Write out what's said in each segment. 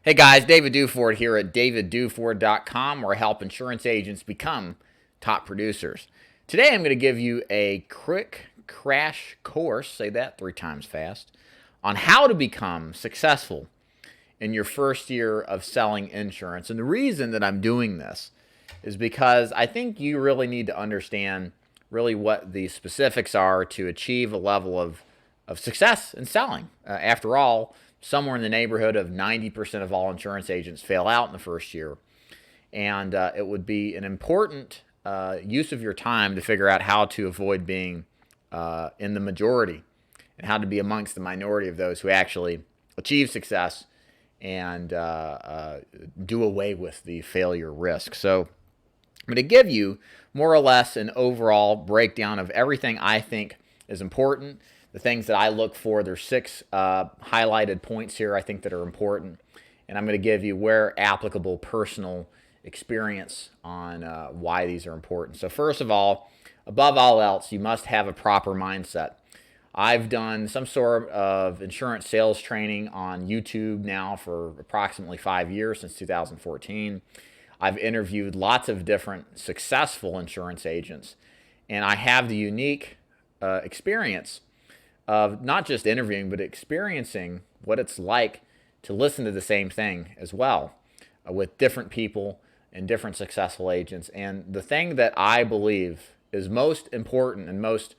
Hey guys, David Duford here at davidduford.com, where I help insurance agents become top producers. Today I'm going to give you a quick crash course, say that 3 times fast, on how to become successful in your first year of selling insurance. And the reason that I'm doing this is because I think you really need to understand really what the specifics are to achieve a level of success in selling. After all, somewhere in the neighborhood of 90% of all insurance agents fail out in the first year. And it would be an important use of your time to figure out how to avoid being in the majority and how to be amongst the minority of those who actually achieve success and do away with the failure risk. So I'm going to give you more or less an overall breakdown of everything I think is important, the things that I look for. There's 6 highlighted points here I think that are important, and I'm going to give you, where applicable, personal experience on why these are important. So first of all, above all else, you must have a proper mindset. I've done some sort of insurance sales training on YouTube now for approximately 5 years, since 2014. I've interviewed lots of different successful insurance agents, and I have the unique experience of not just interviewing, but experiencing what it's like to listen to the same thing as well with different people and different successful agents. And the thing that I believe is most important and most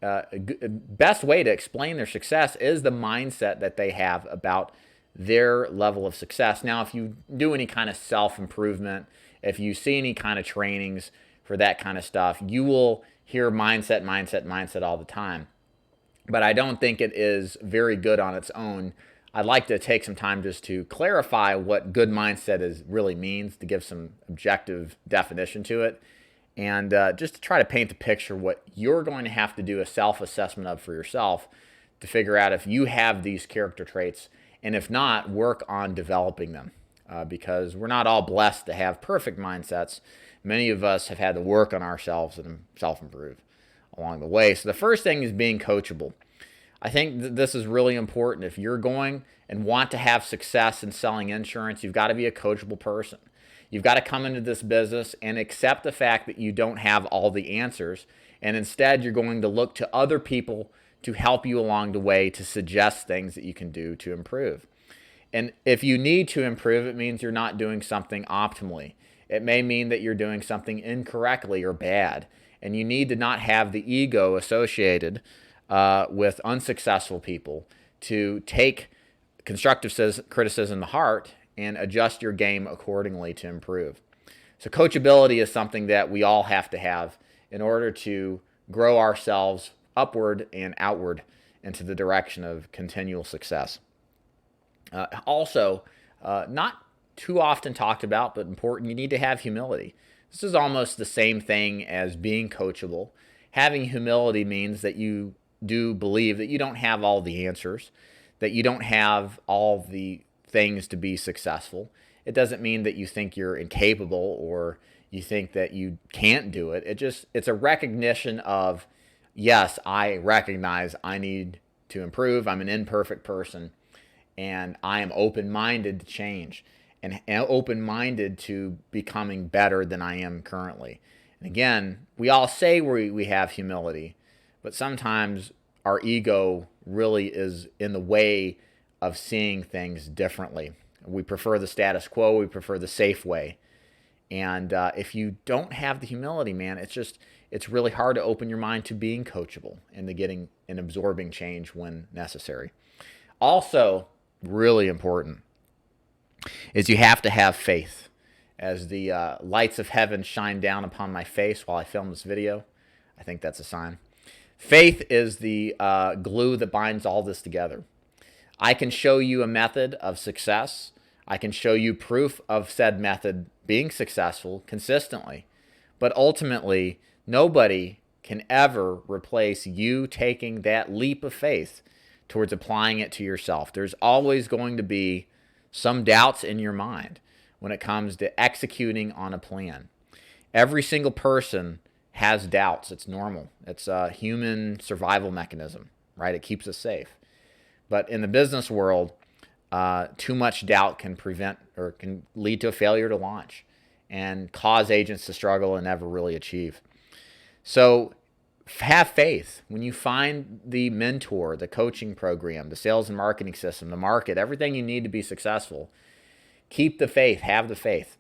best way to explain their success is the mindset that they have about their level of success. Now, if you do any kind of self-improvement, if you see any kind of trainings for that kind of stuff, you will hear mindset all the time. But I don't think it is very good on its own. I'd like to take some time just to clarify what good mindset really means, to give some objective definition to it, and just to try to paint the picture what you're going to have to do a self-assessment of for yourself to figure out if you have these character traits, and if not, work on developing them, because we're not all blessed to have perfect mindsets. Many of us have had to work on ourselves and self-improve along the way. So the first thing is being coachable. I think this is really important. If you're going and want to have success in selling insurance, you've got to be a coachable person. You've got to come into this business and accept the fact that you don't have all the answers, and instead you're going to look to other people to help you along the way, to suggest things that you can do to improve. And if you need to improve, it means you're not doing something optimally. It may mean that you're doing something incorrectly or bad, and you need to not have the ego associated with unsuccessful people to take constructive criticism to heart and adjust your game accordingly to improve. So coachability is something that we all have to have in order to grow ourselves upward and outward into the direction of continual success. Also, not too often talked about, but important, you need to have humility. This is almost the same thing as being coachable. Having humility means that you do believe that you don't have all the answers, that you don't have all the things to be successful. It doesn't mean that you think you're incapable or you think that you can't do it. It's a recognition of, yes, I recognize I need to improve. I'm an imperfect person, and I am open-minded to change and open-minded to becoming better than I am currently. And again, we all say we have humility, but sometimes our ego really is in the way of seeing things differently. We prefer the status quo. We prefer the safe way. And if you don't have the humility, man, it's really hard to open your mind to being coachable and to getting and absorbing change when necessary. Also, really important is you have to have faith. As the lights of heaven shine down upon my face while I film this video, I think that's a sign. Faith is the glue that binds all this together. I can show you a method of success. I can show you proof of said method being successful consistently. But ultimately, nobody can ever replace you taking that leap of faith towards applying it to yourself. There's always going to be some doubts in your mind when it comes to executing on a plan. Every single person has doubts. It's normal. It's a human survival mechanism, right? It keeps us safe. But in the business world, Too much doubt can prevent or can lead to a failure to launch and cause agents to struggle and never really achieve. So have faith. When you find the mentor, the coaching program, the sales and marketing system, the market, everything you need to be successful, keep the faith, have the faith.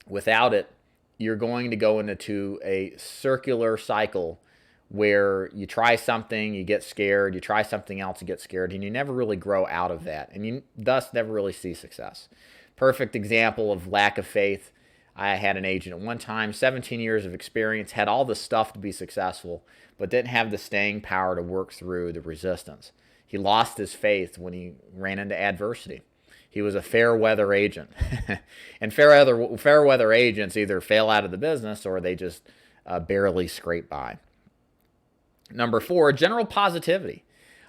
Without it, you're going to go into a circular cycle where you try something, you get scared, you try something else, you get scared, and you never really grow out of that, and you thus never really see success. Perfect example of lack of faith. I had an agent at one time, 17 years of experience, had all the stuff to be successful, but didn't have the staying power to work through the resistance. He lost his faith when he ran into adversity. He was a fair weather agent. And fair weather agents either fail out of the business or they just barely scrape by. Number 4, general positivity.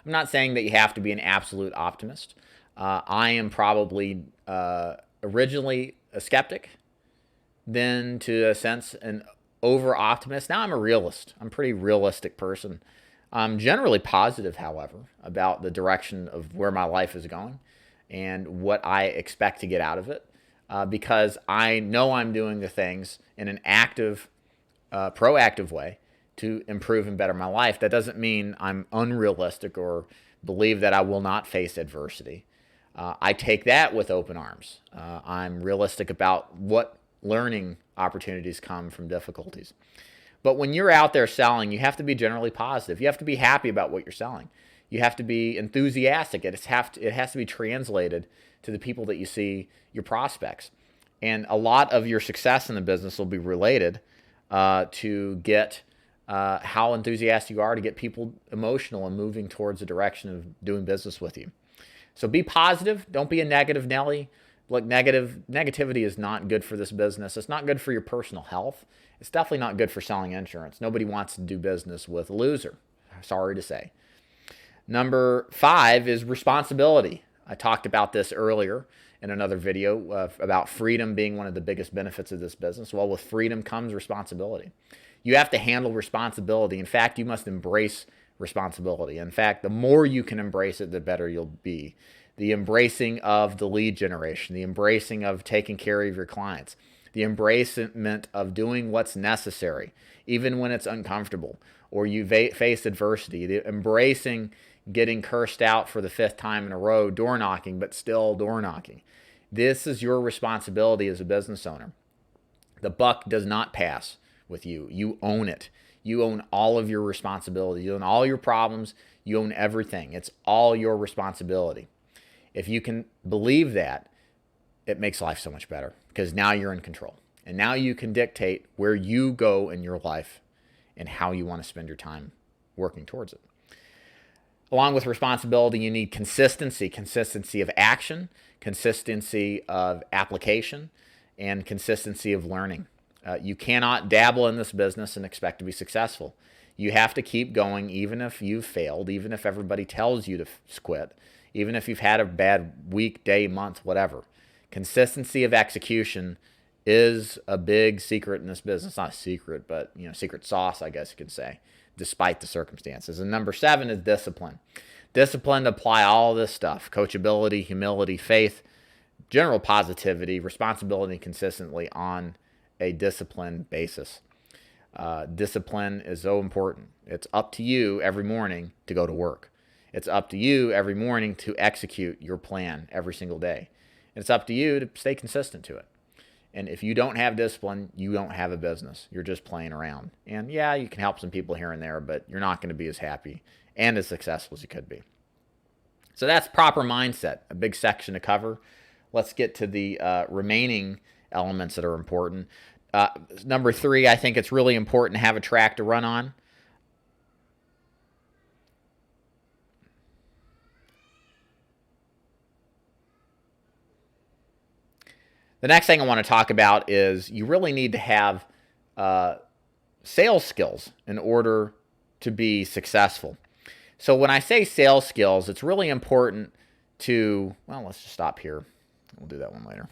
I'm not saying that you have to be an absolute optimist. I am probably originally a skeptic, then to a sense an over-optimist. Now I'm a realist. I'm a pretty realistic person. I'm generally positive, however, about the direction of where my life is going and what I expect to get out of it, because I know I'm doing the things in an active, proactive way to improve and better my life. That doesn't mean I'm unrealistic or believe that I will not face adversity. I take that with open arms. I'm realistic about what learning opportunities come from difficulties. But when you're out there selling, you have to be generally positive. You have to be happy about what you're selling. You have to be enthusiastic. It has to be translated to the people that you see, your prospects. And a lot of your success in the business will be related to get how enthusiastic you are to get people emotional and moving towards the direction of doing business with you. So be positive. Don't be a negative Nelly. Look, negativity is not good for this business. It's not good for your personal health. It's definitely not good for selling insurance. Nobody wants to do business with a loser. Sorry to say. Number 5 is responsibility. I talked about this earlier in another video about freedom being one of the biggest benefits of this business. Well, with freedom comes responsibility. You have to handle responsibility. In fact, you must embrace responsibility. In fact, the more you can embrace it, the better you'll be. The embracing of the lead generation, the embracing of taking care of your clients, the embracement of doing what's necessary, even when it's uncomfortable, or you face adversity, the embracing getting cursed out for the 5th time in a row, door knocking, but still door knocking. This is your responsibility as a business owner. The buck does not pass with you. You own it. You own all of your responsibility. You own all your problems. You own everything. It's all your responsibility. If you can believe that, it makes life so much better because now you're in control. And now you can dictate where you go in your life and how you want to spend your time working towards it. Along with responsibility, you need consistency of action, consistency of application, and consistency of learning. You cannot dabble in this business and expect to be successful. You have to keep going even if you've failed, even if everybody tells you to quit, even if you've had a bad week, day, month, whatever. Consistency of execution is a big secret in this business. Not a secret, but secret sauce, I guess you could say, despite the circumstances. And number 7 is discipline. Discipline to apply all of this stuff: coachability, humility, faith, general positivity, responsibility consistently on a disciplined basis. Discipline is so important. It's up to you every morning to go to work. It's up to you every morning to execute your plan every single day. And it's up to you to stay consistent to it. And if you don't have discipline, you don't have a business. You're just playing around. And yeah, you can help some people here and there, but you're not going to be as happy and as successful as you could be. So that's proper mindset, a big section to cover. Let's get to the remaining elements that are important. Number 3, I think it's really important to have a track to run on. The next thing I want to talk about is you really need to have sales skills in order to be successful. So when I say sales skills, it's really important to, well, let's just stop here. We'll do that one later.